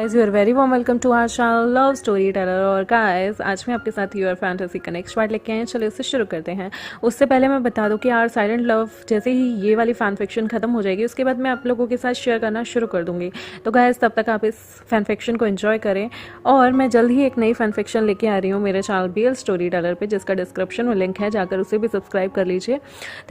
Guys, you are very warm welcome to our channel love storyteller. और guys, आज मैं आपके साथ यूर फैंटेसी का नेक्स्ट पार्ट लेके आए। चलो इससे शुरू करते हैं। उससे पहले मैं बता दूं कि आर साइलेंट लव जैसे ही ये वाली फैन फिक्शन खत्म हो जाएगी, उसके बाद मैं आप लोगों के साथ शेयर करना शुरू कर दूंगी। तो गाइस, तब तक आप इस फैन फिक्शन को एंजॉय करें। और मैं जल्द ही एक नई फैन फिक्शन लेके आ रही हूँ मेरे चैनल BL स्टोरी टेलर पर, जिसका डिस्क्रिप्शन में लिंक है, जाकर उसे भी सब्सक्राइब कर लीजिए।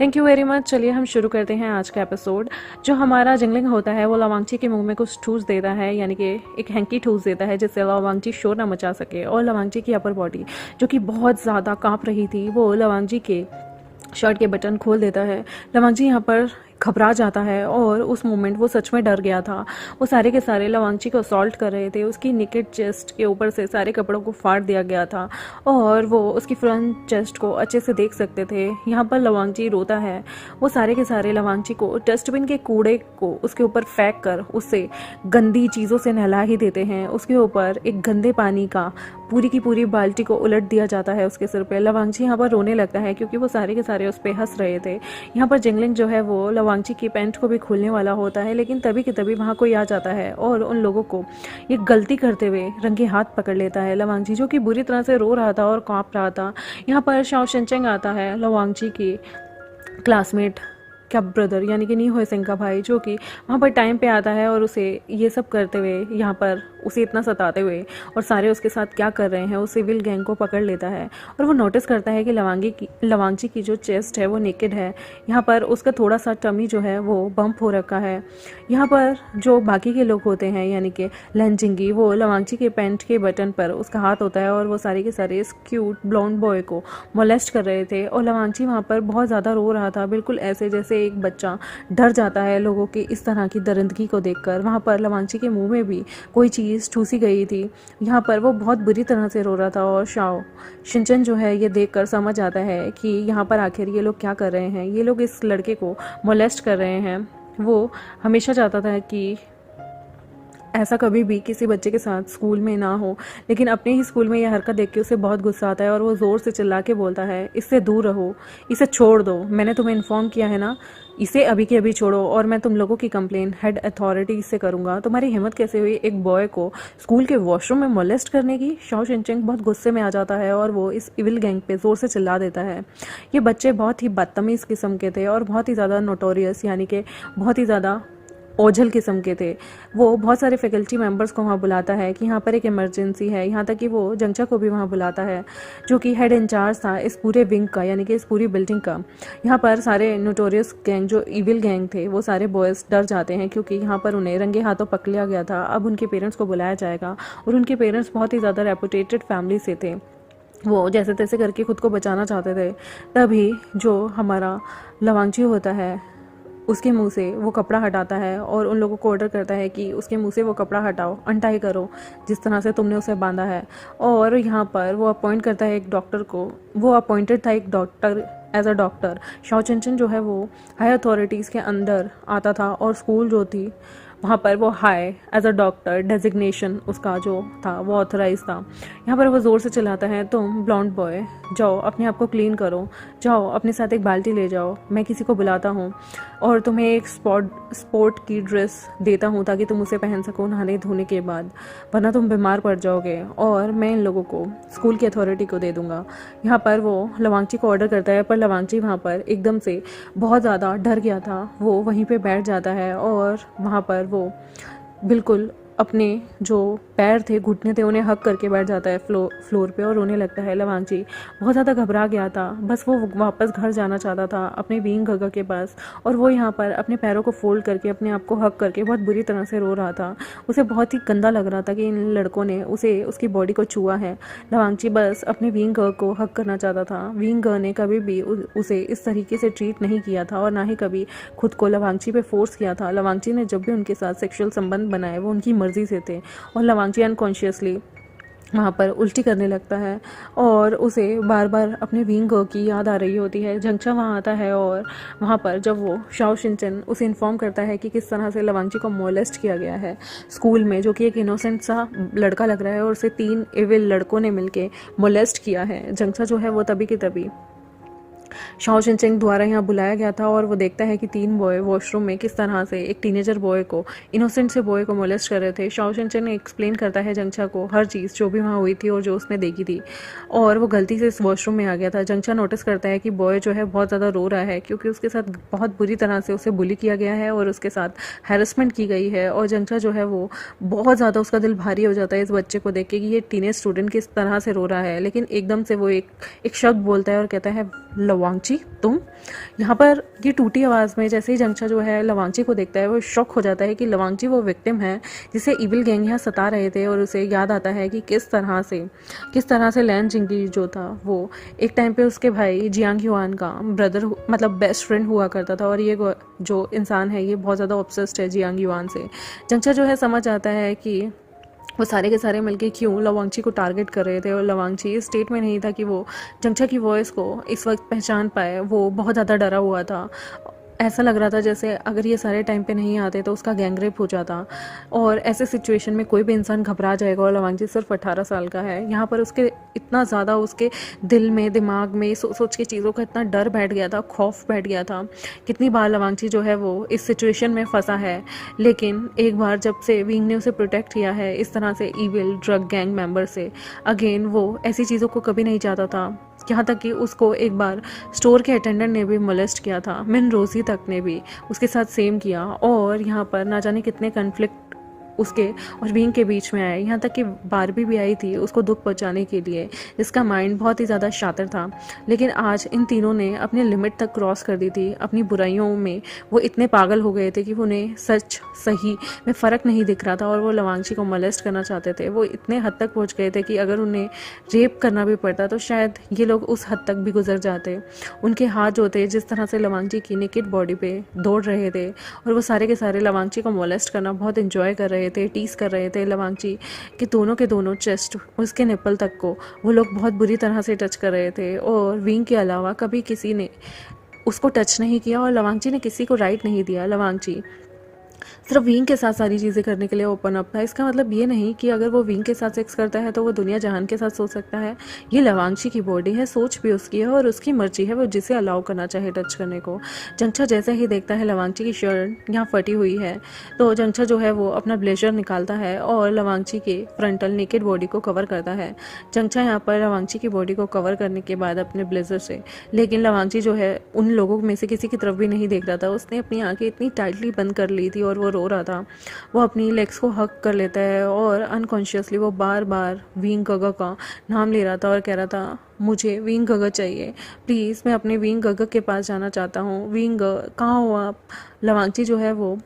Thank you very much. चलिए हम शुरू करते हैं आज का एपिसोड। जो हमारा जिंगलिंग होता है वो लवांगची के मुंह में कुछ ठूस देता है, यानी कि एक हैंकी ठूस देता है, जिससे लवांगची शोर न मचा सके। और लवांगची की अपर बॉडी जो कि बहुत ज़्यादा कांप रही थी, वो लवांगची के शर्ट के बटन खोल देता है। लवांगची यहाँ पर घबरा जाता है और उस मोमेंट वो सच में डर गया था। वो सारे के सारे लवांगची को असॉल्ट कर रहे थे। उसकी नेकेड चेस्ट के ऊपर से सारे कपड़ों को फाड़ दिया गया था और वो उसकी फ्रंट चेस्ट को अच्छे से देख सकते थे। यहाँ पर लवांगची रोता है। वो सारे के सारे लवांगची को डस्टबिन के कूड़े को उसके ऊपर फेंक कर उससे गंदी चीज़ों से नहला ही देते हैं। उसके ऊपर एक गंदे पानी का पूरी की पूरी बाल्टी को उलट दिया जाता है उसके सिर पे। लवांगची यहाँ पर रोने लगता है क्योंकि वो सारे के सारे उस पर हंस रहे थे। यहाँ पर जिंगलिंग जो है वो लवांगची की पैंट को भी खोलने वाला होता है, लेकिन तभी के तभी वहाँ कोई आ जाता है और उन लोगों को ये गलती करते हुए रंगे हाथ पकड़ लेता है। लवांगची जो कि बुरी तरह से रो रहा था और कांप रहा था। यहाँ पर शाओ शिनचेंग आता है, लवांगची की क्लासमेट का ब्रदर, यानी कि नी हुए सिंह का भाई, जो कि वहाँ पर टाइम पे आता है और उसे ये सब करते हुए, यहाँ पर उसे इतना सताते हुए और सारे उसके साथ क्या कर रहे हैं, उस सिविल गैंग को पकड़ लेता है। और वो नोटिस करता है कि लवांगची की जो चेस्ट है वो नेकेड है। यहाँ पर उसका थोड़ा सा टमी जो है वो बम्प हो रखा है। यहाँ पर जो बाकी के लोग होते हैं, यानी कि लंजिंगी, वो लवांगची के पैंट के बटन पर उसका हाथ होता है और वो सारे के सारे इस क्यूट ब्लॉन्ड बॉय को मोलेस्ट कर रहे थे। और लवांगची वहाँ पर बहुत ज़्यादा रो रहा था, बिल्कुल ऐसे जैसे एक बच्चा डर जाता है लोगों की इस तरह की दरिंदगी को देखकर। वहाँ पर लवांगची के मुंह में भी कोई चीज़ ठूसी गई थी। यहाँ पर वो बहुत बुरी तरह से रो रहा था और शाओ शिनचेन जो है ये देखकर समझ आता है कि यहाँ पर आखिर ये लोग क्या कर रहे हैं। ये लोग इस लड़के को मोलेस्ट कर रहे हैं। वो हमेशा चाहता था कि ऐसा कभी भी किसी बच्चे के साथ स्कूल में ना हो, लेकिन अपने ही स्कूल में यह हरकत देख के उसे बहुत गुस्सा आता है और वो ज़ोर से चिल्ला के बोलता है, इससे दूर रहो, इसे छोड़ दो। मैंने तुम्हें इन्फॉर्म किया है ना, इसे अभी के अभी छोड़ो और मैं तुम लोगों की कंप्लेन हेड अथॉरिटी से करूंगा। तुम्हारी हिम्मत कैसे हुई एक बॉय को स्कूल के वॉशरूम में मोलेस्ट करने की। शाओ शिनचेंग बहुत गुस्से में आ जाता है और वो इस इविल गैंग पे ज़ोर से चिल्ला देता है। ये बच्चे बहुत ही बदतमीज़ किस्म के थे और बहुत ही ज़्यादा नोटोरियस, यानी कि बहुत ही ज़्यादा ओझल किस्म के थे। वो बहुत सारे फैकल्टी मेंबर्स को वहाँ बुलाता है कि यहाँ पर एक इमरजेंसी है। यहाँ तक कि वो जंगचा को भी वहाँ बुलाता है, जो कि हेड इंचार्ज था इस पूरे विंग का, यानी कि इस पूरी बिल्डिंग का। यहाँ पर सारे नोटोरियस गैंग, जो इविल गैंग थे, वो सारे बॉयज़ डर जाते हैं क्योंकि यहाँ पर उन्हें रंगे हाथों पकड़ लिया गया था। अब उनके पेरेंट्स को बुलाया जाएगा और उनके पेरेंट्स बहुत ही ज़्यादा रेपुटेटेड फैमिली से थे। वो जैसे तैसे करके खुद को बचाना चाहते थे। तभी जो हमारा लवांगची होता है, उसके मुंह से वो कपड़ा हटाता है और उन लोगों को ऑर्डर करता है कि उसके मुंह से वो कपड़ा हटाओ, अनटाई करो जिस तरह से तुमने उसे बांधा है। और यहाँ पर वो अपॉइंट करता है एक डॉक्टर को। वो अपॉइंटेड था एक doctor, as a doctor. Shao Xinchen जो है वो हाई अथॉरिटीज़ के अंदर आता था और स्कूल जो थी वहाँ पर वो high as a doctor designation उसका जो था वो ऑथराइज था। यहाँ पर वो ज़ोर से चिल्लाता है, तुम ब्लॉन्ड बॉय जाओ अपने आप को क्लीन करो, जाओ अपने साथ एक बाल्टी ले जाओ, मैं किसी को बुलाता हूँ और तुम्हें एक स्पोर्ट की ड्रेस देता हूँ ताकि तुम उसे पहन सको नहाने धोने के बाद, वरना तुम बीमार पड़ जाओगे और मैं इन लोगों को स्कूल की अथॉरिटी को दे दूँगा। यहाँ पर वो लवांगची को ऑर्डर करता है, पर लवांगची वहाँ पर एकदम से बहुत ज़्यादा डर गया था। वो वहीं पे बैठ जाता है और वहाँ पर वो बिल्कुल अपने जो पैर थे, घुटने थे, उन्हें हक करके बैठ जाता है फ्लोर पे और रोने लगता है। लवांगची बहुत ज़्यादा घबरा गया था, बस वो वापस घर जाना चाहता था अपने बीइंग गगा के पास। और वो यहाँ पर अपने पैरों को फोल्ड करके अपने आप को हक करके बहुत बुरी तरह से रो रहा था। उसे बहुत ही गंदा लग रहा था कि इन लड़कों ने उसे उसकी बॉडी को छुआ है। लवांगची बस अपने बीइंग गर्ल को हक करना चाहता था। बीइंग गर्ल ने कभी भी उसे इस तरीके से ट्रीट नहीं किया था और ना ही कभी खुद को लवांगची पे फोर्स किया था। लवांगची ने जब भी उनके साथ सेक्सुअल संबंध बनाए वो उनकी मर्जी से थे और लवांगची अनकॉन्शियसली वहाँ पर उल्टी करने लगता है और उसे बार बार अपने विंग गर्ल की याद आ रही होती है। जंगचा वहाँ आता है और वहाँ पर जब वो शाओ शिनचेन उसे इन्फॉर्म करता है कि किस तरह से लवांगची को मोलेस्ट किया गया है स्कूल में, जो कि एक इनोसेंट सा लड़का लग रहा है और उसे 3 इविल लड़कों ने मिलके मोलेस्ट किया है। जंगचा जो है वो तभी की तभी शाओ शिनचेंग द्वारा यहाँ बुलाया गया था और वो देखता है कि 3 बॉय वॉशरूम में किस तरह से एक टीनेजर बॉय को, इनोसेंट से बॉय को मोलेस्ट कर रहे थे। शाओ शिनचेंग एक्सप्लेन करता है जंगचा को हर चीज़ जो भी वहाँ हुई थी और जो उसने देखी थी, और वो गलती से इस वॉशरूम में आ गया था। जंगचा नोटिस करता है कि बॉय जो है बहुत ज़्यादा रो रहा है क्योंकि उसके साथ बहुत बुरी तरह से उसे बुली किया गया है और उसके साथ हैरेसमेंट की गई है। और जंगचा जो है वो बहुत ज़्यादा, उसका दिल भारी हो जाता है इस बच्चे को देख के कि ये टीनेज स्टूडेंट किस तरह से रो रहा है। लेकिन एकदम से वो एक शब्द बोलता है और कहता है, लवांगची तुम। यहाँ पर ये टूटी आवाज़ में जैसे ही जंगचा जो है लवांगची को देखता है, वो शॉक हो जाता है कि लवांगची वो विक्टिम है जिसे इविल गैंग यहाँ सता रहे थे। और उसे याद आता है कि किस तरह से लैन जिंगी जो था वो एक टाइम पे उसके भाई जियांग युआन का ब्रदर, मतलब बेस्ट फ्रेंड हुआ करता था। और ये जो इंसान है ये बहुत ज़्यादा ऑब्सेस्ड है जियांग युआन से। जंगचा जो है समझ आता है कि वो सारे के सारे मिलके क्यों लवांगची को टारगेट कर रहे थे। और लवांगची इस स्टेट में नहीं था कि वो जंगचा की वॉइस को इस वक्त पहचान पाए। वो बहुत ज़्यादा डरा हुआ था। ऐसा लग रहा था जैसे अगर ये सारे टाइम पे नहीं आते तो उसका गैंग रेप हो जाता। और ऐसे सिचुएशन में कोई भी इंसान घबरा जाएगा। और लवांगची सिर्फ 18 साल का है। यहाँ पर उसके इतना ज़्यादा उसके दिल में, दिमाग में सोच के चीज़ों का इतना डर बैठ गया था, खौफ बैठ गया था। कितनी बार लवांगची जो है वो इस सिचुएशन में फंसा है, लेकिन एक बार जब से विंग ने उसे प्रोटेक्ट किया है इस तरह से ईविल ड्रग गैंग मेंबर से, अगेन वो ऐसी चीज़ों को कभी नहीं चाहता था। यहाँ तक कि उसको एक बार स्टोर के अटेंडेंट ने भी मोलेस्ट किया था। मिन रोजी तक ने भी उसके साथ सेम किया। और यहाँ पर ना जाने कितने कन्फ्लिक्ट उसके और विंग के बीच में आए। यहाँ तक कि बारबी भी आई थी उसको दुख पहुंचाने के लिए, जिसका माइंड बहुत ही ज़्यादा शातिर था। लेकिन आज इन तीनों ने अपने लिमिट तक क्रॉस कर दी थी। अपनी बुराइयों में वो इतने पागल हो गए थे कि उन्हें सच सही में फ़र्क नहीं दिख रहा था और वो लवांगची को मोलेस्ट करना चाहते थे। वो इतने हद तक पहुँच गए थे कि अगर उन्हें रेप करना भी पड़ता तो शायद ये लोग उस हद तक भी गुजर जाते। उनके हाथ जो थे जिस तरह से लवांगची की नेकेड बॉडी पे दौड़ रहे थे, और वो सारे के सारे लवांगची को मोलेस्ट करना बहुत इंजॉय कर रहे थे, टीस कर रहे थे लवांगची के दोनों के दोनों चेस्ट, उसके निप्पल तक को वो लोग बहुत बुरी तरह से टच कर रहे थे। और विंग के अलावा कभी किसी ने उसको टच नहीं किया और लवांगची ने किसी को राइट नहीं दिया। लवांगची सिर्फ विंग के साथ सारी चीज़ें करने के लिए ओपन अप था। इसका मतलब ये नहीं कि अगर वो विंग के साथ सेक्स करता है तो वो दुनिया जहान के साथ सो सकता है। ये लवांगची की बॉडी है, सोच भी उसकी है और उसकी मर्जी है वो जिसे अलाउ करना चाहे टच करने को। जंगचा जैसे ही देखता है लवांगची की शर्ट यहाँ फटी हुई है तो जंगचा जो है वो अपना ब्लेजर निकालता है और लवांगची के फ्रंटल नेकेड बॉडी को कवर करता है। जंगचा यहाँ पर लवांगची की बॉडी को कवर करने के बाद अपने ब्लेजर से, लेकिन लवांगची जो है उन लोगों में से किसी की तरफ भी नहीं देख रहा था। उसने अपनी आंखें इतनी टाइटली बंद कर ली थी और वो रो रहा था। वो अपनी लेग्स को हक कर लेता है और अनकॉन्शियसली वो बार बार विंग गगा का नाम ले रहा था और कह रहा था, मुझे विंग गगा चाहिए, प्लीज़ मैं अपने विंग गगा के पास जाना चाहता हूँ। विंग कहाँ हो आप? लवांगची जो है वो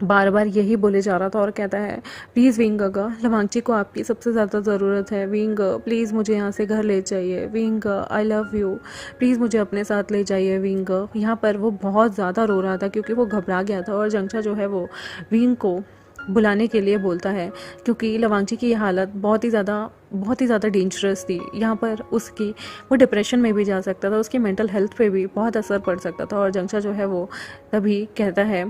बार बार यही बोले जा रहा था और कहता है, प्लीज़ विंग गगा, लवांगची को आपकी सबसे ज़्यादा ज़रूरत है। विंग प्लीज़ मुझे यहाँ से घर ले जाइए। Wing I love you, please मुझे अपने साथ ले जाइए। विंग यहाँ पर वो बहुत ज़्यादा रो रहा था क्योंकि वो घबरा गया था। और जंगचा जो है वो विंग को बुलाने के लिए बोलता है क्योंकि लवांगची की हालत बहुत ही ज़्यादा डेंजरस थी। यहाँ पर उसकी वो डिप्रेशन में भी जा सकता था, उसकी मेंटल हेल्थ पे भी बहुत असर पड़ सकता था। और जंगचा जो है वो तभी कहता है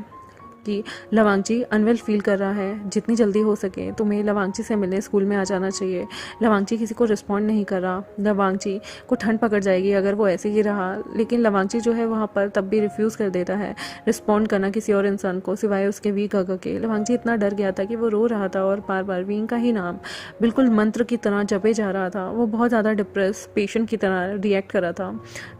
कि लवांगची अनवेल फील कर रहा है, जितनी जल्दी हो सके तुम्हें लवांगची से मिलने स्कूल में आ जाना चाहिए। लवांगची किसी को रिस्पॉन्ड नहीं कर रहा, लवांगची को ठंड पकड़ जाएगी अगर वो ऐसे ही रहा। लेकिन लवांगची जो है वहाँ पर तब भी रिफ्यूज़ कर देता है रिस्पॉन्ड करना किसी और इंसान को सिवाय उसके वीक गगा के। लवांगची इतना डर गया था कि वो रो रहा था और बार बार विंग का ही नाम बिल्कुल मंत्र की तरह जपे जा रहा था। वो बहुत ज़्यादा डिप्रेस पेशेंट की तरह रिएक्ट कर रहा था।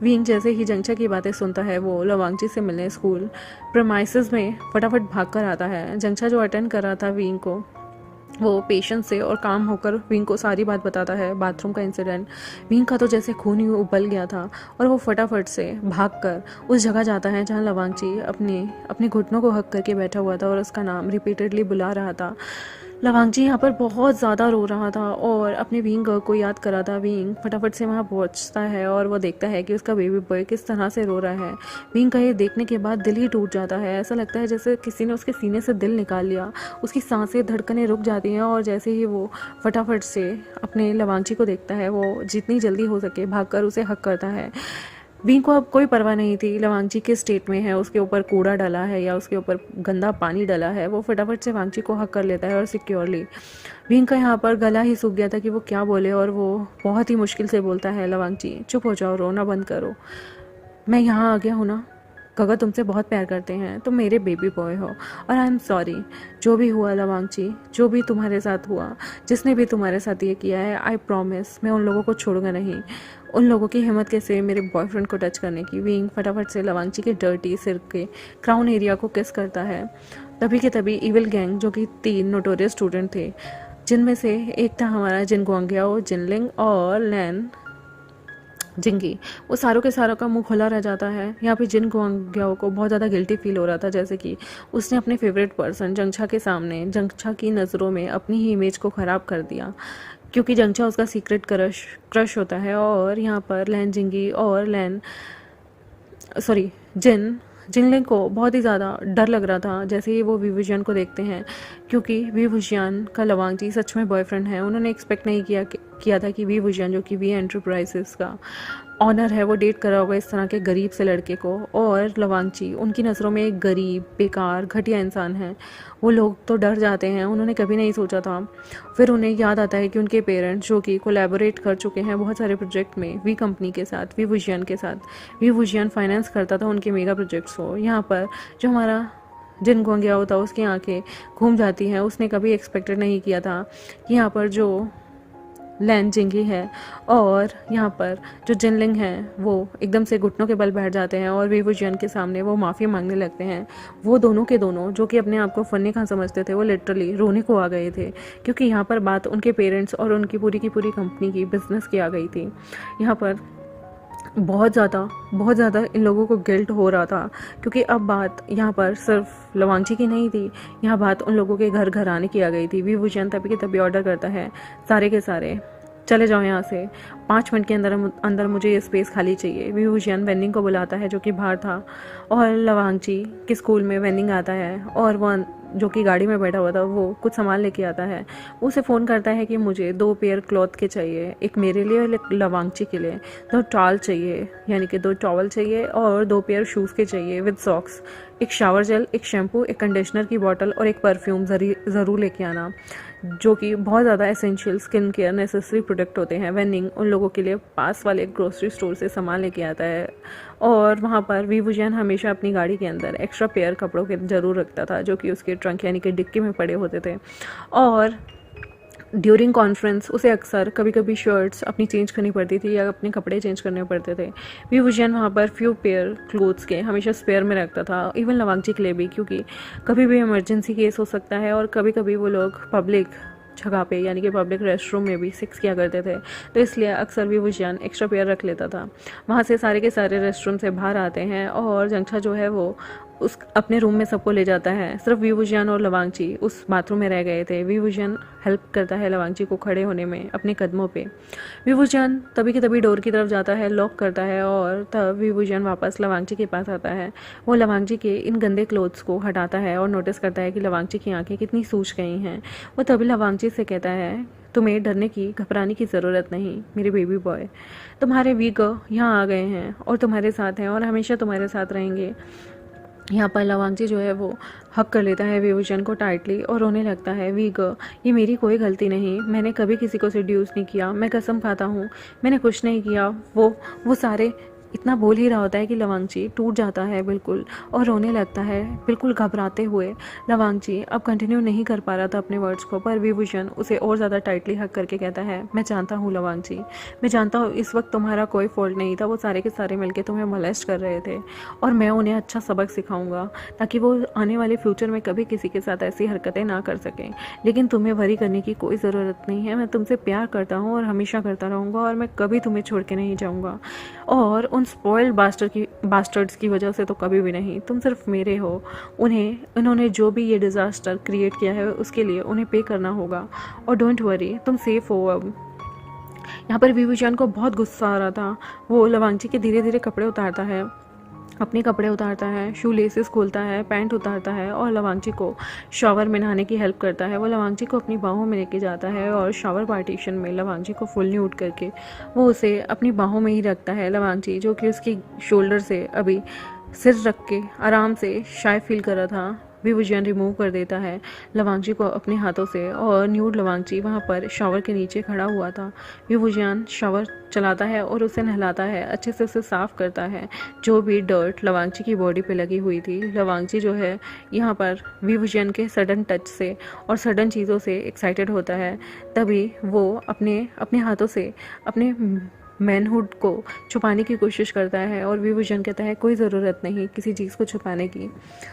विंग जैसे ही जंगचा की बातें सुनता है वो लवांगची से मिलने स्कूल प्रेमाइसेस में फटाफट भाग कर आता है। जंगचा जो अटेंड कर रहा था विंग को, वो पेशेंट से और काम होकर विंग को सारी बात बताता है, बाथरूम का इंसिडेंट। विंग का तो जैसे खून ही उबल गया था और वो फटाफट से भागकर उस जगह जाता है जहाँ लवांगची अपने घुटनों को हक करके बैठा हुआ था और उसका नाम रिपीटेडली बुला रहा था। लवांगची यहाँ पर बहुत ज़्यादा रो रहा था और अपने विंग को याद करा था। विंग फटाफट से वहाँ पहुँचता है और वो देखता है कि उसका बेबी बॉय किस तरह से रो रहा है। विंग का ये देखने के बाद दिल ही टूट जाता है। ऐसा लगता है जैसे किसी ने उसके सीने से दिल निकाल लिया। उसकी सांसें धड़कनें रुक जाती हैं और जैसे ही वो फटाफट से अपने लवांगची को देखता है वो जितनी जल्दी हो सके भागकर उसे हक करता है। वी को अब कोई परवाह नहीं थी लवांगची किस स्टेट में है, उसके ऊपर कूड़ा डला है या उसके ऊपर गंदा पानी डला है। वो फटाफट से वांगची को हक कर लेता है और सिक्योरली। वींग का यहाँ पर गला ही सूख गया था कि वो क्या बोले, और वो बहुत ही मुश्किल से बोलता है, लवांगची चुप हो जाओ, रोना बंद करो, मैं यहाँ आ गया हूँ ना, गगा तुमसे बहुत प्यार करते हैं, तुम मेरे बेबी बॉय हो, और आई एम सॉरी जो भी हुआ लवांगची, जो भी तुम्हारे साथ हुआ, जिसने भी तुम्हारे साथ ये किया है, आई प्रॉमिस मैं उन लोगों को छोड़ूंगा नहीं। उन लोगों की हिम्मत कैसे मेरे बॉयफ्रेंड को टच करने की। विंग फटाफट से लवांगची के डर्टी सिर के क्राउन एरिया को किस करता है। तभी के तभी इविल गैंग, जो कि 3 नोटोरियस स्टूडेंट थे, जिनमें से एक था हमारा जिन गुआंगियाओ, जिनलिंग और लैन जिंगी, वो सारों के सारों का मुंह खुला रह जाता है। यहाँ पे जिन गुआंगियाओ को बहुत ज़्यादा गिल्टी फील हो रहा था, जैसे कि उसने अपने फेवरेट पर्सन जंगछा के सामने जंगछा की नज़रों में अपनी ही इमेज को ख़राब कर दिया, क्योंकि जंगछा उसका सीक्रेट क्रश होता है। और यहाँ पर लैन जिंगी और जिनलिंग को बहुत ही ज़्यादा डर लग रहा था जैसे ही वो विवुजियन को देखते हैं, क्योंकि विवुजियन का लवांगची सच में बॉयफ्रेंड है। उन्होंने एक्सपेक्ट नहीं किया था कि विवुजियन, जो कि वी एंटरप्राइजेस का ऑनर है, वो डेट कर रहा होगा इस तरह के गरीब से लड़के को। और लवांगची उनकी नज़रों में एक गरीब, बेकार, घटिया इंसान है। वो लोग तो डर जाते हैं, उन्होंने कभी नहीं सोचा था। फिर उन्हें याद आता है कि उनके पेरेंट्स, जो कि कोलैबोरेट कर चुके हैं बहुत सारे प्रोजेक्ट में वी कंपनी के साथ, विवुजियन के साथ, विवुजियन फाइनेंस करता था उनके मेगा प्रोजेक्ट्स को। यहाँ पर जो हमारा जिन गुआंगियाओ होता है, उसकी आंखें घूम जाती हैं। उसने कभी एक्सपेक्टेड नहीं किया था कि यहाँ पर जो लैन जिंगी है और यहाँ पर जो जिनलिंग है, वो एकदम से घुटनों के बल बैठ जाते हैं और विवुजियन के सामने वो माफ़ी मांगने लगते हैं। वो दोनों के दोनों, जो कि अपने आप को फन्नी कहाँ समझते थे, वो लिटरली रोने को आ गए थे, क्योंकि यहाँ पर बात उनके पेरेंट्स और उनकी पूरी की पूरी कंपनी की, बिजनेस की आ गई थी। यहाँ पर बहुत ज़्यादा इन लोगों को गिल्ट हो रहा था, क्योंकि अब बात यहाँ पर सिर्फ लवांगची की नहीं थी, यहाँ बात उन लोगों के घर आने की आ गई थी। विवुजियन तभी के तभी ऑर्डर करता है, सारे के सारे चले जाओ यहाँ से, 5 मिनट के अंदर मुझे ये स्पेस खाली चाहिए। विवुजियन वेनिंग को बुलाता है, जो कि बाहर था, और लवांगची के स्कूल में वेनिंग आता है, और वो जो कि गाड़ी में बैठा हुआ था, वो कुछ सामान लेके आता है। उसे फ़ोन करता है कि मुझे 2 पेयर क्लॉथ के चाहिए, एक मेरे लिए और एक लवांगची के लिए। 2 टॉवल चाहिए, यानी कि 2 टॉवल चाहिए, और 2 पेयर शूज़ के चाहिए विद सॉक्स, एक शावर जेल, एक शैम्पू, एक कंडीशनर की बॉटल और एक परफ्यूम ज़रूर लेके आना, जो कि बहुत ज़्यादा essential skin care necessary product होते हैं। वेनिंग उन लोगों के लिए पास वाले ग्रोसरी स्टोर से सामान लेके आता है, और वहाँ पर विवुजियन हमेशा अपनी गाड़ी के अंदर एक्स्ट्रा पेयर कपड़ों के ज़रूर रखता था, जो कि उसके ट्रंक यानी कि डिक्की में पड़े होते थे। और ड्यूरिंग कॉन्फ्रेंस उसे अक्सर कभी कभी शर्ट्स अपनी चेंज करनी पड़ती थी या अपने कपड़े चेंज करने पड़ते थे। विवुजियन वहाँ पर फ्यू पेयर क्लोथ्स के हमेशा स्पेयर में रखता था, इवन लवांगची के लिए भी, क्योंकि कभी भी इमरजेंसी केस हो सकता है, और कभी कभी वो लोग पब्लिक जगह पे यानी कि पब्लिक रेस्टरूम में भी सेक्स किया करते थे, तो इसलिए अक्सर विवुजियन एक्स्ट्रा पेयर रख लेता था। वहाँ से सारे के सारे रेस्टरूम से बाहर आते हैं, और जंगछा जो है वो उस अपने रूम में सबको ले जाता है। सिर्फ विवुजियन और लवांगची उस बाथरूम में रह गए थे। विवुजियन हेल्प करता है लवांगची को खड़े होने में अपने कदमों पे। विवुजियन तभी के तभी डोर की तरफ जाता है, लॉक करता है, और तब विवुजियन वापस लवांगची के पास आता है। वो लवांगची के इन गंदे क्लोथ्स को हटाता है और नोटिस करता है कि लवांगची की आंखें कितनी सूज गई हैं। वो तभी लवांगची से कहता है, तुम्हें डरने की, घबराने की ज़रूरत नहीं मेरे बेबी बॉय, तुम्हारे वीग यहाँ आ गए हैं और तुम्हारे साथ हैं और हमेशा तुम्हारे साथ रहेंगे। यहाँ पर लवांगची जो है वो हक कर लेता है विवुजियन को टाइटली और रोने लगता है। वीग, ये मेरी कोई गलती नहीं, मैंने कभी किसी को सेड्यूस नहीं किया, मैं कसम खाता हूँ मैंने कुछ नहीं किया। वो सारे इतना बोल ही रहा होता है कि लवांगची टूट जाता है बिल्कुल और रोने लगता है बिल्कुल घबराते हुए। लवांगची अब कंटिन्यू नहीं कर पा रहा था अपने वर्ड्स को, पर विभूषण उसे और ज़्यादा टाइटली हक करके कहता है, मैं जानता हूँ लवांगची, मैं जानता हूँ इस वक्त तुम्हारा कोई फॉल्ट नहीं था, वो सारे के सारे मिलके तुम्हें मोलेस्ट कर रहे थे और मैं उन्हें अच्छा सबक सिखाऊंगा ताकि वो आने वाले फ्यूचर में कभी किसी के साथ ऐसी हरकतें ना कर सकें। लेकिन तुम्हें वरी करने की कोई ज़रूरत नहीं है, मैं तुमसे प्यार करता हूँ और हमेशा करता रहूँगा और मैं कभी तुम्हें छोड़ के नहीं जाऊँगा और उन स्पॉइल्ड बास्टर्ड्स की वजह से तो कभी भी नहीं। तुम सिर्फ मेरे हो। उन्होंने जो भी ये डिज़ास्टर क्रिएट किया है उसके लिए उन्हें पे करना होगा और डोंट वरी, तुम सेफ हो अब। यहाँ पर विभूषण को बहुत गुस्सा आ रहा था। वो लवांगची के धीरे धीरे कपड़े उतारता है अपने कपड़े उतारता है, शू लेसेस खोलता है, पैंट उतारता है और लवांगची को शॉवर में नहाने की हेल्प करता है। वो लवांगची को अपनी बाहों में लेके जाता है और शॉवर पार्टीशन में लवांगची को फुल न्यूड करके वो उसे अपनी बाहों में ही रखता है। लवांगची जो कि उसकी शोल्डर से अभी सिर रख के आराम से शाय फील कर रहा था, विभूजियन रिमूव कर देता है लवांगची को अपने हाथों से और न्यूड लवांगची वहाँ पर शॉवर के नीचे खड़ा हुआ था। विभूजियन शॉवर चलाता है और उसे नहलाता है, अच्छे से उसे साफ़ करता है जो भी डर्ट लवांगची की बॉडी पे लगी हुई थी। लवांगची जो है यहाँ पर विभूजियन के सडन टच से और सडन चीज़ों से एक्साइटेड होता है। तभी वो अपने अपने हाथों से अपने मैनहुड को छुपाने की कोशिश करता है और विभूषण कहता है कोई ज़रूरत नहीं किसी चीज़ को छुपाने की,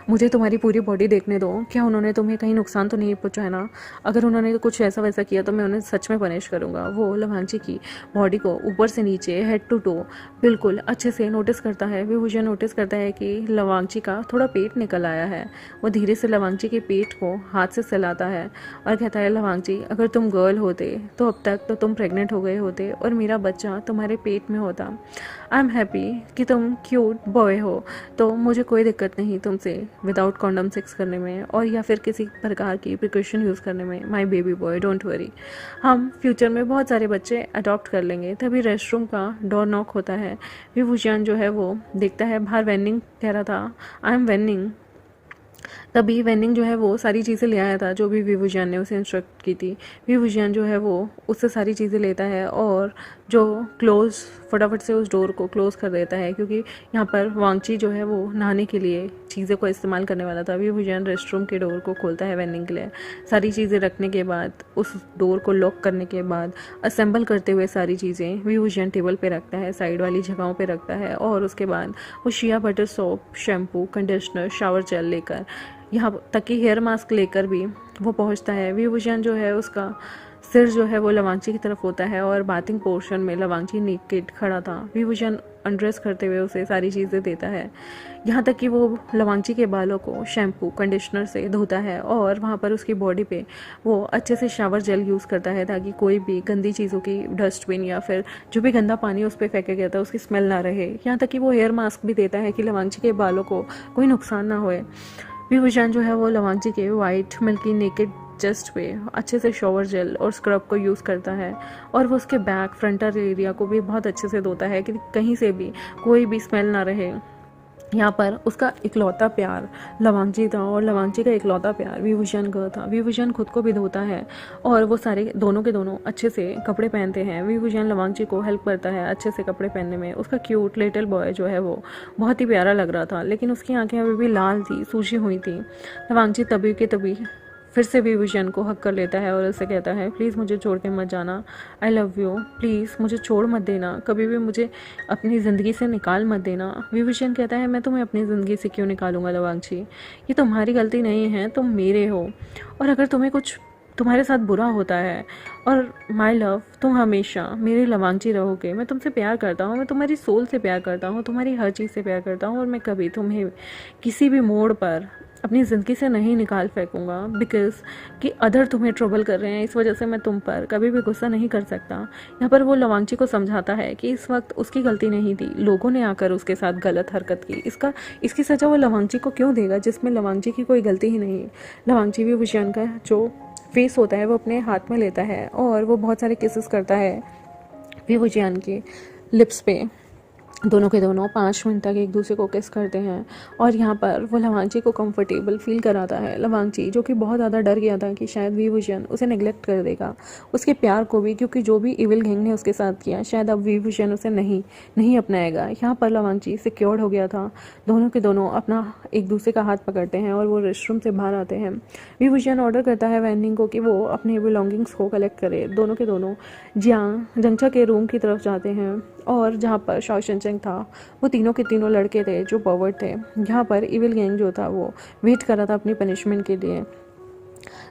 मुझे तुम्हारी पूरी बॉडी देखने दो, क्या उन्होंने तुम्हें कहीं नुकसान तो नहीं पहुंचाया ना? अगर उन्होंने कुछ ऐसा वैसा किया तो मैं उन्हें सच में पनिश करूँगा। वो लवांगची की बॉडी को ऊपर से नीचे हेड टू टो बिल्कुल अच्छे से नोटिस करता है। विभूषण नोटिस करता है कि लवांगची का थोड़ा पेट निकल आया है। वो धीरे से लवांगची के पेट को हाथ से सहलाता है और कहता है लवांगची अगर तुम गर्ल होते तो अब तक तो तुम प्रेग्नेंट हो गए होते और मेरा बच्चा तुम्हारे पेट में होता। आई एम हैप्पी कि तुम क्यूट बॉय हो, तो मुझे कोई दिक्कत नहीं तुमसे विदाउट कॉन्डम सेक्स करने में और या फिर किसी प्रकार की प्रिकॉशन यूज़ करने में। My baby boy don't worry, हम फ्यूचर में बहुत सारे बच्चे अडॉप्ट कर लेंगे। तभी रेस्टरूम का डोर नॉक होता है। विभूषण जो है वो देखता है बाहर वेनिंग कह रहा था आई एम वेनिंग। तभी वेनिंग जो है वो सारी चीज़ें ले आया था जो भी विभूषण ने उसे इंस्ट्रक्ट की थी। विभूषण जो है वो उससे सारी चीज़ें लेता है और जो क्लोज फटाफट से उस डोर को क्लोज कर देता है क्योंकि यहाँ पर वांगची जो है वो नहाने के लिए चीज़ें को इस्तेमाल करने वाला था। विभूषण रेस्टरूम के डोर को खोलता है वेनिंग के लिए। सारी चीज़ें रखने के बाद उस डोर को लॉक करने के बाद असेंबल करते हुए सारी चीज़ें विभूषण टेबल पे रखता है, साइड वाली जगहों पे रखता है और उसके बाद वो shea butter soap, shampoo, conditioner, shower gel लेकर यहाँ तक कि हेयर मास्क लेकर भी वो पहुँचता है। विभूषण जो है उसका सिर जो है वो लवांगची की तरफ होता है और बाथिंग पोर्शन में लवांगची नेकेड खड़ा था। विभूषण अनड्रेस करते हुए उसे सारी चीज़ें देता है, यहाँ तक कि वो लवांगची के बालों को शैम्पू कंडीशनर से धोता है और वहाँ पर उसकी बॉडी पे वो अच्छे से शावर जेल यूज़ करता है ताकि कोई भी गंदी चीज़ों की डस्टबिन या फिर जो भी गंदा पानी उस पर फेंका गया था उसकी स्मेल ना रहे। यहाँ तक कि वो हेयर मास्क भी देता है कि लवांगची के बालों को कोई नुकसान ना होए। विभूषण जो है वो लवांगची के वाइट मिल्की नेकेड चेस्ट पे अच्छे से शॉवर जेल और स्क्रब को यूज़ करता है और वो उसके बैक फ्रंटल एरिया को भी बहुत अच्छे से धोता है कि कहीं से भी कोई भी स्मेल ना रहे। यहाँ पर उसका इकलौता प्यार लवांगची था और लवांगची का इकलौता प्यार विभूषण का था। विभूषण खुद को भी धोता है और वो सारे दोनों के दोनों अच्छे से कपड़े पहनते हैं। विभूषण लवांगची को हेल्प करता है अच्छे से कपड़े पहनने में। उसका क्यूट लिटिल बॉय जो है वो बहुत ही प्यारा लग रहा था लेकिन उसकी आंखें अभी भी लाल थी, सूजी हुई थी। लवांगची तभी के तभी फिर से विभूषण को हक कर लेता है और उससे कहता है प्लीज़ मुझे छोड़ के मत जाना, आई लव यू, प्लीज़ मुझे छोड़ मत देना, कभी भी मुझे अपनी ज़िंदगी से निकाल मत देना। विभूषण कहता है मैं तुम्हें अपनी ज़िंदगी से क्यों निकालूंगा लवांगची, ये तुम्हारी गलती नहीं है, तुम मेरे हो और अगर तुम्हें कुछ तुम्हारे साथ बुरा होता है और माय लव तुम हमेशा मेरी लवांगची रहोगे। मैं तुमसे प्यार करता हूँ, मैं तुम्हारी सोल से प्यार करता हूँ, तुम्हारी हर चीज़ से प्यार करता हूँ और मैं कभी तुम्हें किसी भी मोड़ पर अपनी ज़िंदगी से नहीं निकाल फेंकूंगा बिकॉज कि अदर तुम्हें ट्रबल कर रहे हैं, इस वजह से मैं तुम पर कभी भी गुस्सा नहीं कर सकता। यहाँ पर वो लवांगची को समझाता है कि इस वक्त उसकी गलती नहीं थी, लोगों ने आकर उसके साथ गलत हरकत की, इसकी सज़ा वो लवांगची को क्यों देगा जिसमें लवांगची की कोई गलती ही नहीं। लवांगची भी विभूषण का जो फेस होता है वो अपने हाथ में लेता है और वो बहुत सारे किसेस करता है विभूषण के लिप्स पे। दोनों के दोनों 5 मिनट तक एक दूसरे को किस करते हैं और यहाँ पर वो लवांगची को कंफर्टेबल फील कराता है। लवांगची जो कि बहुत ज़्यादा डर गया था कि शायद विभूषण उसे नेग्लेक्ट कर देगा, उसके प्यार को भी, क्योंकि जो भी इविल गैंग ने उसके साथ किया शायद अब विभूषण उसे नहीं अपनाएगा। यहाँ पर लवांगची सिक्योर्ड हो गया था। दोनों के दोनों अपना एक दूसरे का हाथ पकड़ते हैं और वो रेस्टरूम से बाहर आते हैं। विभूषण ऑर्डर करता है वैनिंग को कि वो अपने बिलोंगिंग्स को कलेक्ट करे। दोनों के दोनों जंगचा के रूम की तरफ जाते हैं और जहाँ पर शाओ शिनचेंग था वो तीनों के तीनों लड़के थे जो पर्वर्ट थे। यहाँ पर इविल गैंग जो था वो वेट कर रहा था अपनी पनिशमेंट के लिए।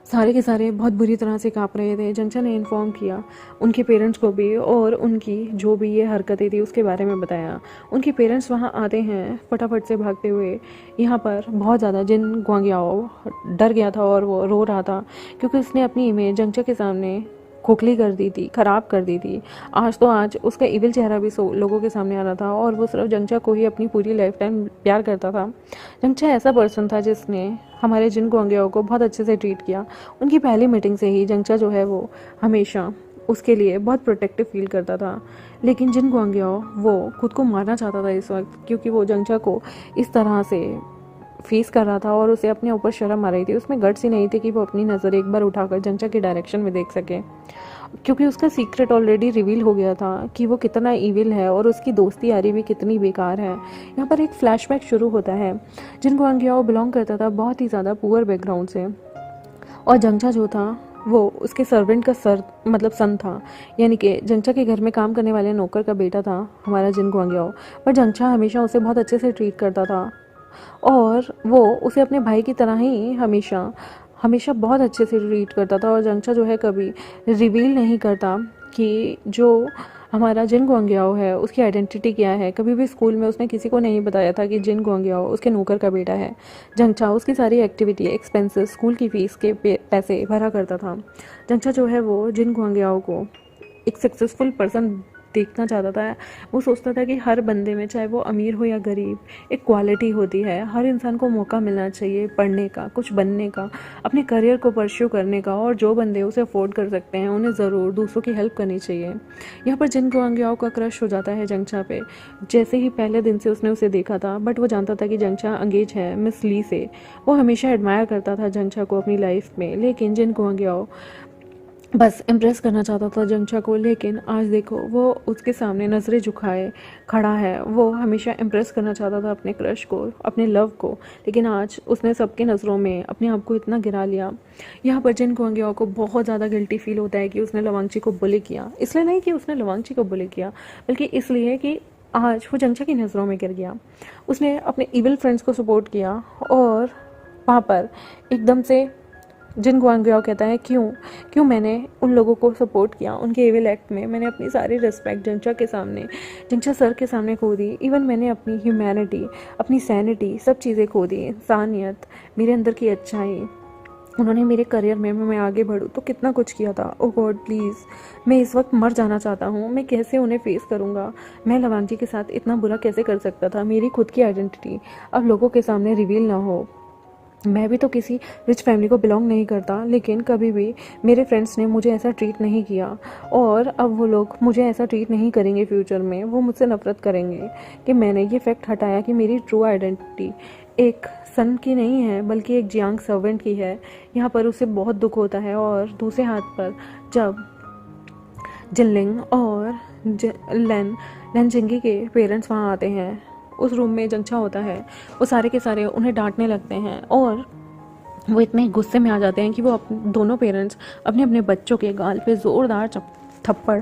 सारे के सारे बहुत बुरी तरह से काँप रहे थे। जंगचा ने इन्फॉर्म किया उनके पेरेंट्स को भी और उनकी जो भी ये हरकतें थी उसके बारे में बताया। उनके पेरेंट्स वहाँ आते हैं फटाफट से भागते हुए। यहाँ पर बहुत ज़्यादा जिन ग्वांगियाओ डर गया था और वो रो रहा था क्योंकि उसने अपनी इमेज जंगचा के सामने खोखली कर दी थी, ख़राब कर दी थी। आज तो आज उसका इविल चेहरा भी लोगों के सामने आ रहा था और वो सिर्फ जंगचा को ही अपनी पूरी लाइफ टाइम प्यार करता था। जंगचा ऐसा पर्सन था जिसने हमारे जिन गुआंगियाओ को बहुत अच्छे से ट्रीट किया। उनकी पहली मीटिंग से ही जंगचा जो है वो हमेशा उसके लिए बहुत प्रोटेक्टिव फील करता था। लेकिन जिन गुआंगियाओ वो खुद को मारना चाहता था इस वक्त, क्योंकि वो जंगचा को इस तरह से फेस कर रहा था और उसे अपने ऊपर शर्म आ रही थी। उसमें गट्स ही नहीं थे कि वो अपनी नज़र एक बार उठाकर जंगचा की डायरेक्शन में देख सके, क्योंकि उसका सीक्रेट ऑलरेडी रिवील हो गया था कि वो कितना ईविल है और उसकी दोस्ती यारी भी कितनी बेकार है। यहाँ पर एक फ्लैशबैक शुरू होता है। जिन गुआंगियाओ बिलोंग करता था बहुत ही ज़्यादा पुअर बैकग्राउंड से, और जंगचा जो था वो उसके सर्वेंट का सन था, यानी कि जंगचा के घर में काम करने वाले नौकर का बेटा था हमारा जिन गुआंगियाओ। पर जंगचा हमेशा उसे बहुत अच्छे से ट्रीट करता था और वो उसे अपने भाई की तरह ही हमेशा हमेशा बहुत अच्छे से ट्रीट करता था। और जंगचा जो है कभी रिवील नहीं करता कि जो हमारा जिन गुआंगियाओ है उसकी आइडेंटिटी क्या है। कभी भी स्कूल में उसने किसी को नहीं बताया था कि जिन गुआंगियाओ उसके नौकर का बेटा है। जंगचा उसकी सारी एक्टिविटी, एक्सपेंसेस, स्कूल की फ़ीस के पैसे भरा करता था। जंगचा जो है वो जिन गुआंगियाओ को एक सक्सेसफुल पर्सन देखना चाहता था। वो सोचता था कि हर बंदे में, चाहे वो अमीर हो या गरीब, एक क्वालिटी होती है। हर इंसान को मौका मिलना चाहिए पढ़ने का, कुछ बनने का, अपने करियर को परस्यू करने का, और जो बंदे उसे अफोर्ड कर सकते हैं उन्हें ज़रूर दूसरों की हेल्प करनी चाहिए। यहाँ पर जिन गुआंगियाओ का क्रश हो जाता है जंगचा पे। जैसे ही पहले दिन से उसने उसे देखा था, बट वो जानता था कि जंगचा अंगेज है मिस ली से। वो हमेशा एडमायर करता था जंगचा को अपनी लाइफ में, लेकिन जिन गुआंगियाओ बस इम्प्रेस करना चाहता था जंगचा को। लेकिन आज देखो वो उसके सामने नज़रें झुकाए खड़ा है। वो हमेशा इम्प्रेस करना चाहता था अपने क्रश को, अपने लव को, लेकिन आज उसने सबके नज़रों में अपने आप को इतना गिरा लिया। यहाँ पर जिन गुआंगियाओ को बहुत ज़्यादा गिल्टी फील होता है कि उसने लवांगची को बुली किया। इसलिए नहीं कि उसने लवांगची को बुली किया, बल्कि इसलिए कि आज वो जंगचा की नज़रों में गिर गया। उसने अपने इविल फ्रेंड्स को सपोर्ट किया और वहाँ पर एकदम से जिन गुआंगियाओ कहता है क्यों मैंने उन लोगों को सपोर्ट किया उनके एविल एक्ट में। मैंने अपनी सारी रिस्पेक्ट जंगचा के सामने, जंगचा सर के सामने खो दी। इवन मैंने अपनी ह्यूमैनिटी, अपनी सैनिटी, सब चीज़ें खो दी। इंसानियत, मेरे अंदर की अच्छाई, उन्होंने मेरे करियर में मैं आगे बढ़ूँ तो कितना कुछ किया था। ओ गॉड प्लीज़, मैं इस वक्त मर जाना चाहता हूँ। मैं कैसे उन्हें फेस करूँगा? मैं लवांगची के साथ इतना बुरा कैसे कर सकता था? मेरी खुद की आइडेंटिटी अब लोगों के सामने रिवील ना हो। मैं भी तो किसी रिच फैमिली को बिलोंग नहीं करता, लेकिन कभी भी मेरे फ्रेंड्स ने मुझे ऐसा ट्रीट नहीं किया, और अब वो लोग मुझे ऐसा ट्रीट नहीं करेंगे फ्यूचर में। वो मुझसे नफरत करेंगे कि मैंने ये फैक्ट हटाया कि मेरी ट्रू आइडेंटिटी एक सन की नहीं है, बल्कि एक जियांग सर्वेंट की है। यहाँ पर उसे बहुत दुख होता है। और दूसरे हाथ पर जब जिनलिंग और लैन जिंगी के पेरेंट्स वहाँ आते हैं, उस रूम में जंगचा होता है, वो सारे के सारे उन्हें डांटने लगते हैं और वो इतने गुस्से में आ जाते हैं कि वो दोनों पेरेंट्स अपने अपने बच्चों के गाल पे ज़ोरदार थप्पड़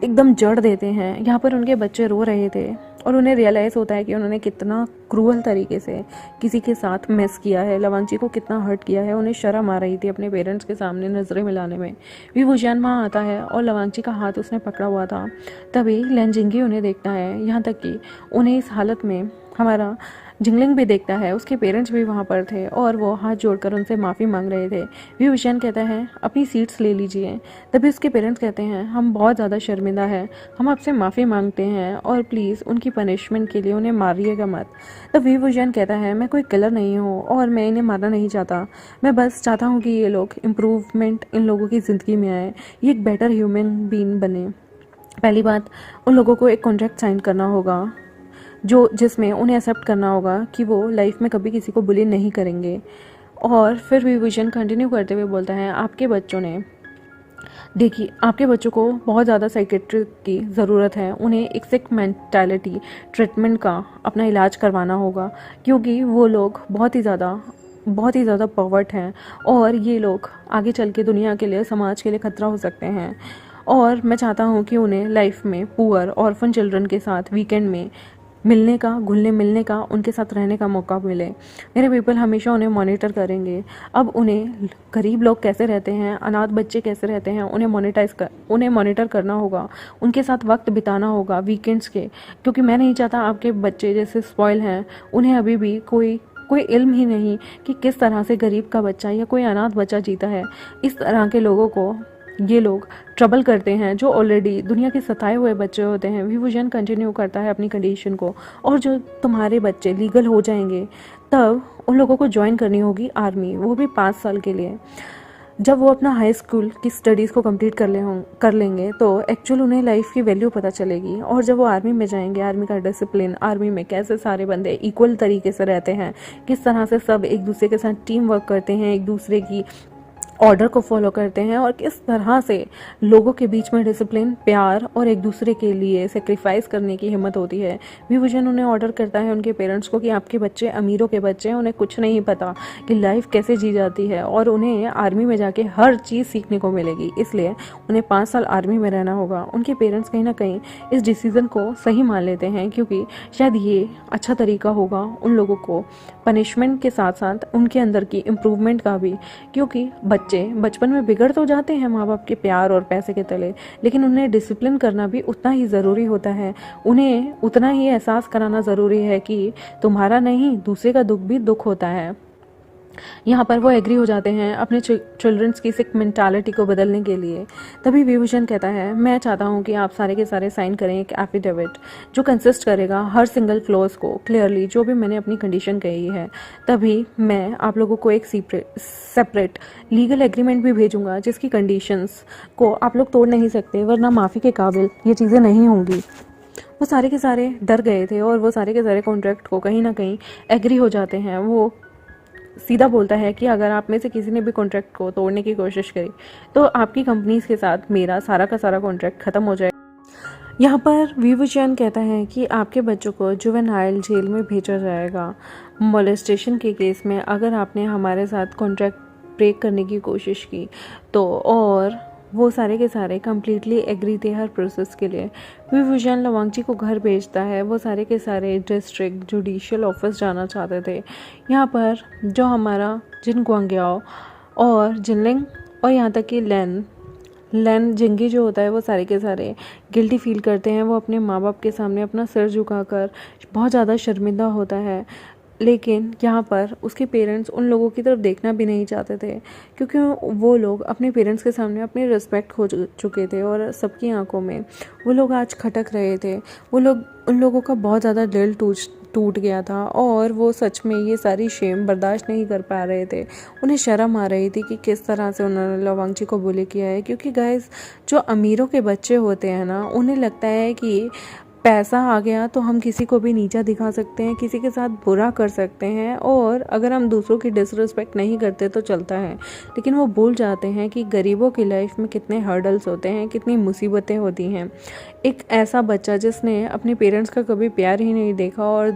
एकदम जड़ देते हैं। यहाँ पर उनके बच्चे रो रहे थे और उन्हें रियलाइज़ होता है कि उन्होंने कितना क्रूअल तरीके से किसी के साथ मिस किया है, लवांगची को कितना हर्ट किया है। उन्हें शर्म आ रही थी अपने पेरेंट्स के सामने नज़रें मिलाने में। विभूषण वहाँ आता है और लवांगची का हाथ उसने पकड़ा हुआ था। तभी लैनजिंगी उन्हें देखता है, यहाँ तक कि उन्हें इस हालत में हमारा जिंगलिंग भी देखता है। उसके पेरेंट्स भी वहाँ पर थे और वो हाथ जोड़कर उनसे माफ़ी मांग रहे थे। विभूषण कहता है अपनी सीट्स ले लीजिए। तभी उसके पेरेंट्स कहते हैं हम बहुत ज़्यादा शर्मिंदा है, हम आपसे माफ़ी मांगते हैं और प्लीज़ उनकी पनिशमेंट के लिए उन्हें मारिएगा मत। तब विभूषण कहता है मैं कोई किलर नहीं हूँ और मैं इन्हें मारना नहीं चाहता। मैं बस चाहता हूँ कि ये लोग इम्प्रूवमेंट इन लोगों की ज़िंदगी में आए, ये एक बेटर ह्यूमन बीइंग बने। पहली बात, उन लोगों को एक कॉन्ट्रैक्ट साइन करना होगा जिसमें उन्हें एक्सेप्ट करना होगा कि वो लाइफ में कभी किसी को बुली नहीं करेंगे। और फिर विभूषण कंटिन्यू करते हुए बोलता है आपके बच्चों ने, देखिए आपके बच्चों को बहुत ज़्यादा साइकेट्रिक की ज़रूरत है। उन्हें एक सिक मेंटालिटी ट्रीटमेंट का अपना इलाज करवाना होगा, क्योंकि वो लोग बहुत ही ज़्यादा परवर्ट हैं और ये लोग आगे चल के दुनिया के लिए, समाज के लिए खतरा हो सकते हैं। और मैं चाहता हूँ कि उन्हें लाइफ में पुअर ऑर्फन चिल्ड्रन के साथ वीकेंड में मिलने का, घुलने मिलने का, उनके साथ रहने का मौका मिले। मेरे पीपल हमेशा उन्हें मॉनिटर करेंगे। अब उन्हें गरीब लोग कैसे रहते हैं, अनाथ बच्चे कैसे रहते हैं, उन्हें मॉनिटर करना होगा, उनके साथ वक्त बिताना होगा वीकेंड्स के, क्योंकि मैं नहीं चाहता आपके बच्चे जैसे स्पॉइल हैं, उन्हें अभी भी कोई इल्म ही नहीं कि किस तरह से गरीब का बच्चा या कोई अनाथ बच्चा जीता है। इस तरह के लोगों को ये लोग ट्रबल करते हैं, जो ऑलरेडी दुनिया के सताए हुए बच्चे होते हैं। विभूषण कंटिन्यू करता है अपनी कंडीशन को, और जो तुम्हारे बच्चे लीगल हो जाएंगे तब उन लोगों को ज्वाइन करनी होगी आर्मी, वो भी 5 साल के लिए। जब वो अपना हाई स्कूल की स्टडीज़ को कंप्लीट कर लेंगे तो एक्चुअल उन्हें लाइफ की वैल्यू पता चलेगी। और जब वो आर्मी में जाएंगे, आर्मी का डिसिप्लिन, आर्मी में कैसे सारे बंदे इक्वल तरीके से रहते हैं, किस तरह से सब एक दूसरे के साथ टीम वर्क करते हैं, एक दूसरे की ऑर्डर को फॉलो करते हैं, और किस तरह से लोगों के बीच में डिसिप्लिन, प्यार और एक दूसरे के लिए सेक्रीफाइस करने की हिम्मत होती है। विभूषण उन्हें ऑर्डर करता है उनके पेरेंट्स को कि आपके बच्चे अमीरों के बच्चे हैं, उन्हें कुछ नहीं पता कि लाइफ कैसे जी जाती है, और उन्हें आर्मी में जाके हर चीज़ सीखने को मिलेगी, इसलिए उन्हें 5 साल आर्मी में रहना होगा। उनके पेरेंट्स कहीं ना कहीं इस डिसीज़न को सही मान लेते हैं, क्योंकि शायद ये अच्छा तरीका होगा उन लोगों को पनिशमेंट के साथ साथ उनके अंदर की इम्प्रूवमेंट का भी, क्योंकि बच्चे बचपन में बिगड़ तो जाते हैं माँ बाप के प्यार और पैसे के तले, लेकिन उन्हें डिसिप्लिन करना भी उतना ही ज़रूरी होता है। उन्हें उतना ही एहसास कराना ज़रूरी है कि तुम्हारा नहीं, दूसरे का दुख भी दुख होता है। यहाँ पर वो एग्री हो जाते हैं अपने चिल्ड्रंस की सिक मेंटालिटी को बदलने के लिए। तभी विभूषण कहता है, मैं चाहता हूँ कि आप सारे के सारे साइन करें एक एफिडेविट जो कंसिस्ट करेगा हर सिंगल क्लॉज को क्लियरली, जो भी मैंने अपनी कंडीशन कही है। तभी मैं आप लोगों को एक सेपरेट लीगल एग्रीमेंट भी भेजूंगा, जिसकी कंडीशंस को आप लोग तोड़ नहीं सकते, वरना माफ़ी के काबिल ये चीज़ें नहीं होंगी। वो सारे के सारे डर गए थे, और वो सारे के सारे कॉन्ट्रैक्ट को कहीं ना कहीं एग्री हो जाते हैं। वो सीधा बोलता है कि अगर आप में से किसी ने भी कॉन्ट्रैक्ट को तोड़ने की कोशिश करी तो आपकी कंपनीज के साथ मेरा सारा का सारा कॉन्ट्रैक्ट ख़त्म हो जाए। यहाँ पर विभूषण कहता है कि आपके बच्चों को जुवेनाइल जेल में भेजा जाएगा मोलेस्टेशन के केस में, अगर आपने हमारे साथ कॉन्ट्रैक्ट ब्रेक करने की कोशिश की तो। और वो सारे के सारे कम्प्लीटली एग्री थे हर प्रोसेस के लिए। विभूषण लवांगची को घर भेजता है, वो सारे के सारे डिस्ट्रिक्ट जुडिशियल ऑफिस जाना चाहते थे। यहाँ पर जो हमारा जिन गुआंग्याओ और जिनलिंग और यहाँ तक कि लैन जिंगी जो होता है, वो सारे के सारे गिल्टी फील करते हैं। वो अपने माँ बाप के सामने अपना सिर झुकाकर बहुत ज़्यादा शर्मिंदा होता है, लेकिन यहाँ पर उसके पेरेंट्स उन लोगों की तरफ देखना भी नहीं चाहते थे, क्योंकि वो लोग अपने पेरेंट्स के सामने अपनी रिस्पेक्ट खो चुके थे, और सबकी आंखों में वो लोग आज खटक रहे थे। उन लोगों का बहुत ज़्यादा दिल टूट गया था, और वो सच में ये सारी शेम बर्दाश्त नहीं कर पा रहे थे। उन्हें शर्म आ रही थी कि किस तरह से उन्होंने लवांगची को बुली किया है, क्योंकि गाइस जो अमीरों के बच्चे होते हैं ना, उन्हें लगता है कि पैसा आ गया तो हम किसी को भी नीचा दिखा सकते हैं, किसी के साथ बुरा कर सकते हैं, और अगर हम दूसरों की डिसरिस्पेक्ट नहीं करते तो चलता है। लेकिन वो भूल जाते हैं कि गरीबों की लाइफ में कितने हर्डल्स होते हैं, कितनी मुसीबतें होती हैं। एक ऐसा बच्चा जिसने अपने पेरेंट्स का कभी प्यार ही नहीं देखा, और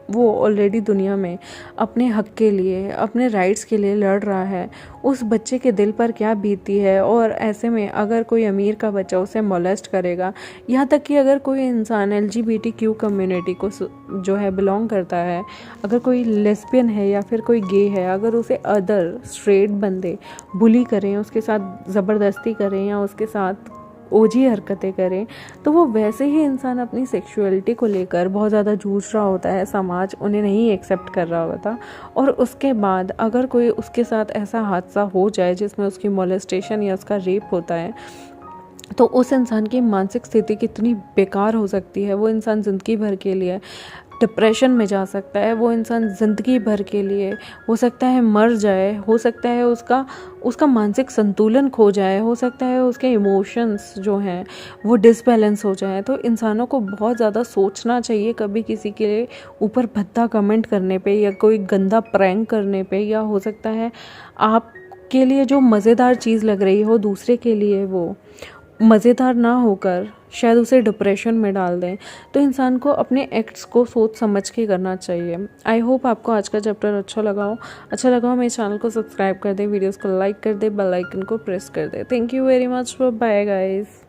वो ऑलरेडी दुनिया में अपने हक के लिए, अपने राइट्स के लिए लड़ रहा है, उस बच्चे के दिल पर क्या बीतती है। और ऐसे में अगर कोई अमीर का बच्चा उसे मोलेस्ट करेगा, यहाँ तक कि अगर कोई इंसान LGBTQ कम्युनिटी को जो है बिलोंग करता है, अगर कोई लेस्बियन है या फिर कोई गे है, अगर उसे अदर स्ट्रेट बंदे बुली करें, उसके साथ ज़बरदस्ती करें या उसके साथ ओजी हरकतें करें, तो वो वैसे ही इंसान अपनी सेक्सुअलिटी को लेकर बहुत ज़्यादा जूझ रहा होता है। समाज उन्हें नहीं एक्सेप्ट कर रहा होता, और उसके बाद अगर कोई उसके साथ ऐसा हादसा हो जाए जिसमें उसकी मोलेस्टेशन या उसका रेप होता है, तो उस इंसान की मानसिक स्थिति कितनी बेकार हो सकती है। वो इंसान ज़िंदगी भर के लिए डिप्रेशन में जा सकता है, वो इंसान ज़िंदगी भर के लिए हो सकता है मर जाए, हो सकता है उसका मानसिक संतुलन खो जाए, हो सकता है उसके इमोशंस जो हैं वो डिसबैलेंस हो जाए। तो इंसानों को बहुत ज़्यादा सोचना चाहिए कभी किसी के ऊपर भद्दा कमेंट करने पे, या कोई गंदा प्रैंक करने पे, या हो सकता है आपके लिए जो मज़ेदार चीज़ लग रही हो दूसरे के लिए वो मज़ेदार ना होकर शायद उसे डिप्रेशन में डाल दें। तो इंसान को अपने एक्ट्स को सोच समझ के करना चाहिए। आई होप आपको आज का चैप्टर अच्छा लगा हो। मेरे चैनल को सब्सक्राइब कर दें, वीडियोस को लाइक कर दें, बेल आइकन को प्रेस कर दें। Thank you very much, bye guys.